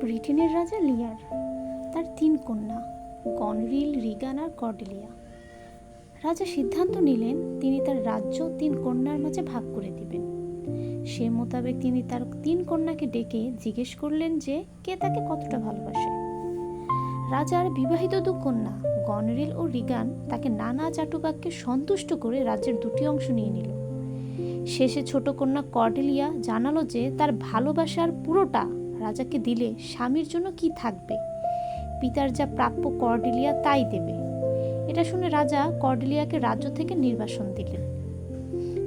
ব্রিটেনের রাজা লিয়ার, তার 3 কন্যা গনরিল, রিগান আর কর্ডেলিয়া। রাজা সিদ্ধান্ত নিলেন তিনি তার রাজ্য 3 কন্যার মাঝে ভাগ করে দিবেন। সে মোতাবেক তিনি তার 3 কন্যাকে ডেকে জিজ্ঞেস করলেন যে কে তাকে কতটা ভালোবাসে। রাজার বিবাহিত 2 কন্যা গনরিল ও রিগান তাকে নানা চাটুকার্যে সন্তুষ্ট করে রাজ্যের 2টি অংশ নিয়ে নিল। শেষে ছোট কন্যা কর্ডেলিয়া জানালো যে তার ভালোবাসার পুরোটা রাজাকে দিলে স্বামীর জন্য কি থাকবে, পিতার যা প্রাপ্য কর্ডেলিয়া তাই দেবে। এটা শুনে রাজা কর্ডেলিয়াকে রাজ্য থেকে নির্বাসন দিলেন।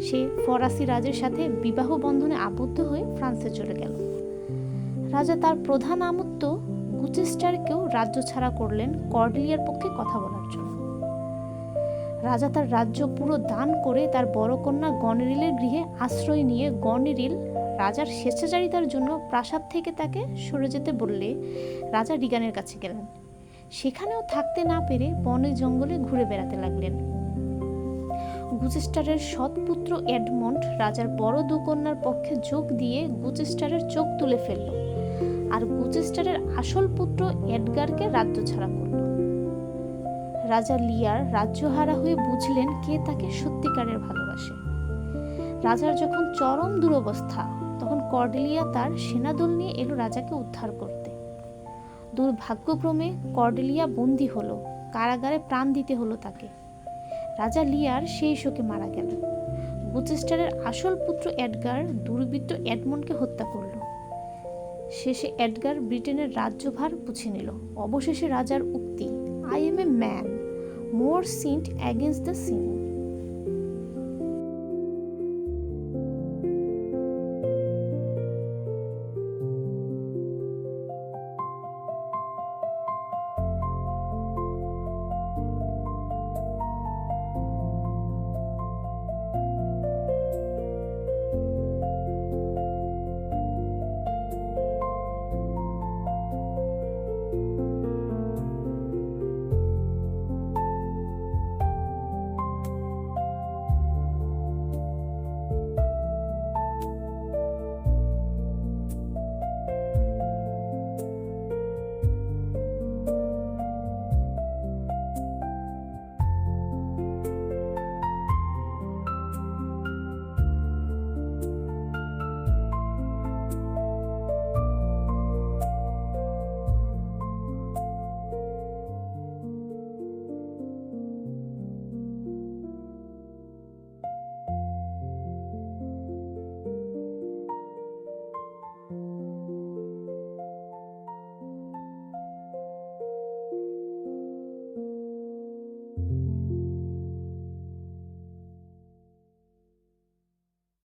সে ফরাসি রাজের সাথে বিবাহ বন্ধনে আবদ্ধ হয়ে ফ্রান্সে চলে গেল। রাজা তার প্রধান আমত্ত গুচেস্টারকেও রাজ্য ছাড়া করলেন কর্ডেলিয়ার পক্ষে কথা বলার জন্য। রাজা তার রাজ্য পুরো দান করে তার বড় কন্যা গনরিলের গৃহে আশ্রয় নিয়ে গনরিল রাজার স্বেচ্ছাচারিতার জন্য প্রাসাদ থেকে তাকে সরে যেতে বললে রাজা রিগানের কাছে গেলেন। সেখানেও থাকতে না পেরে বনে জঙ্গলে ঘুরে বেড়াতে লাগলেন। গুচেস্টারের সৎপুত্র এডমন্ড রাজার বড় 2 কন্যার পক্ষে যোগ দিয়ে গুচেস্টারের চোখ তুলে ফেলল আর গুচেস্টারের আসল পুত্র এডগারকে রাজ্য ছাড়া করল। রাজা লিয়ার রাজ্যহারা হয়ে বুঝলেন কে তাকে সত্যিকারের ভালোবাসে। রাজার যখন চরম দুরবস্থা, তখন কর্ডেলিয়া তার সেনাদল নিয়ে এলো রাজাকে উদ্ধার করতে। দুর্ভাগ্যক্রমে কর্ডেলিয়া বন্দী হলো, কারাগারে প্রাণ দিতে হলো তাকে। রাজা লিয়ার সেই শোকে মারা গেলেন। গুচেস্টারের আসল পুত্র এডগার দুর্বৃত্ত এডমন্ডকে হত্যা করল। শেষে এডগার ব্রিটেনের রাজ্যভার বুঝে নিল। অবশেষে রাজার উক্তি, I am a man more sinned against the scene,